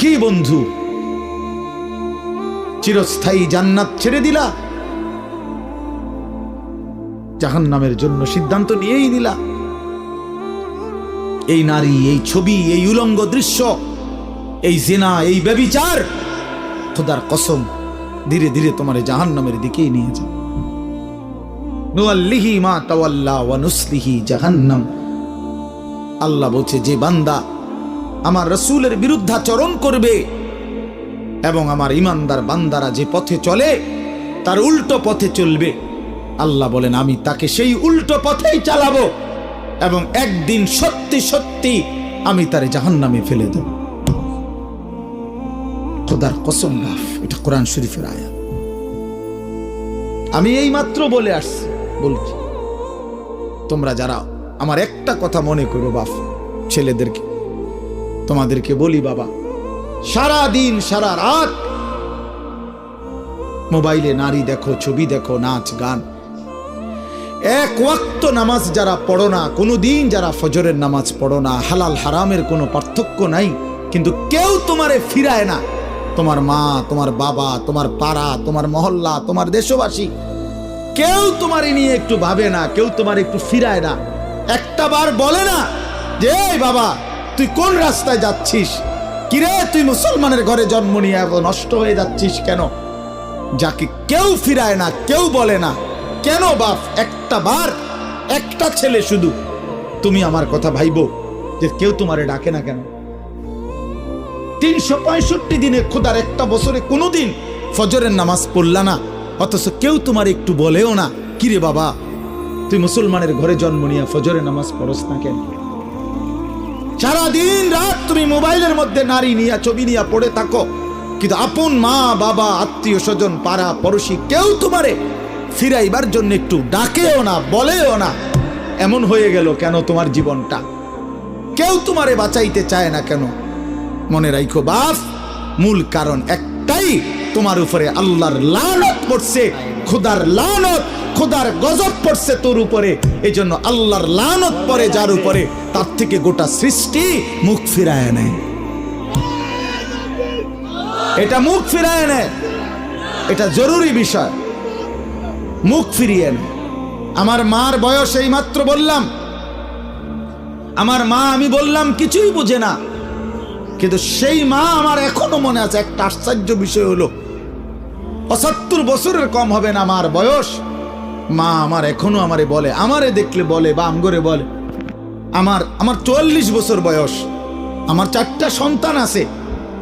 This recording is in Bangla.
কি বন্ধু, চিরস্থায়ী জান্নাত ছেড়ে দিলা, জাহান্নামের জন্য সিদ্ধান্ত নিয়েই নিলা। এই নারী, এই ছবি, এই উলঙ্গ দৃশ্য, এই জিনা, এই ব্যভিচার, খোদার কসম ধীরে ধীরে তোমার জাহান্নামের দিকেই নিয়ে যাবে। নুআল্লিহি মা তাওয়াল্লা ওয়া নুসলিহি জাহান্নাম। আল্লাহ বলছে, যে বান্দা আমার রাসূলের বিরুদ্ধাচরণ করবে এবং আমার ঈমানদার বান্দারা যে পথে চলে তার উল্টো পথে চলবে, আল্লাহ বলেন আমি তাকে সেই উল্টো পথেই চালাবো এবং একদিন সত্যি সত্যি আমি তারে জাহান্নামে ফেলে দেব। খোদার কসম, এটা কোরআন শরীফের আয়াত। আমি এই মাত্র বলে আসছি, বলছি তোমরা যারা আমার একটা কথা মনে করো বাপ, ছেলেদেরকে তোমাদেরকে বলি, বাবা সারা দিন সারা রাত মোবাইলে নারী দেখো, ছবি দেখো, নাচ গান, এক ওয়াক্ত নামাজ যারা পড়ো না, কোনোদিন যারা ফজরের নামাজ পড়ো না, হালাল হারামের কোনো পার্থক্য নাই, কিন্তু কেউ তোমারে ফিরায় না। তোমার মা, তোমার বাবা, তোমার পাড়া, তোমার মহল্লা, তোমার দেশবাসী, কেউ তোমারে নিয়ে একটু ভাবে না, কেউ তোমার একটু ফিরায় না, একটা বার বলে না যে এই বাবা তুই কোন রাস্তায় যাচ্ছিস, কিরে তুই মুসলমানের ঘরে জন্ম নিয়ে এত নষ্ট হয়ে যাচ্ছিস কেন? যাকে কেউ ফিরায় না, কেউ বলে না, কেন বাপ? একটা বার, একটা ছেলে শুধু তুমি আমার কথা ভাইবো যে কেউ তোমারে ডাকে না কেন? 365 দিনে, খোদার একটা বছরে কোনোদিন ফজরের নামাজ পড়লা না, অথচ কেউ তোমার একটু বলেও না কিরে বাবা তুই মুসলমানের ঘরে জন্ম নিয়ে ফজরের নামাজ পড়স না কেন? সারাদিন রাত তুমি মোবাইলের মধ্যে নারী নিয়ে, ছবি নিয়ে পড়ে থাকো, কিন্তু আপন মা বাবা, আত্মীয় স্বজন, পাড়া পড়োশি কেউ তোমারে ফিরাইবার জন্য একটু ডাকেও না, বলেও না। এমন হয়ে গেল কেন তোমার জীবনটা? কেউ তোমারে বাঁচাইতে চায় না কেন? মনে রাখো বাপ, মূল কারণ একটাই, তোমার উপরে আল্লাহর লানত পড়ছে, খোদার লানত, খোদার গজব পড়ছে তোর উপরে। এই জন্য আল্লাহর লানত পড়ে যার উপরে, তার থেকে গোটা সৃষ্টি মুখ ফিরায় নেয়। এটা মুখ ফিরায় নেয়, এটা জরুরি বিষয়, মুখ ফিরিয়ে নেয়। আমার মার বয়স এই মাত্র বললাম, আমার মা, আমি বললাম কিছুই বুঝে না, কিন্তু সেই মা আমার এখনো মনে আছে। একটা আশ্চর্য বিষয় হলো 75 বছরের কম হবে না আমার বয়স, মা আমার এখনো আমারে বলে, আমারে দেখলে বলে বা আমগরে বলে, আমার 44 বছর বয়স, আমার 4টা সন্তান আছে,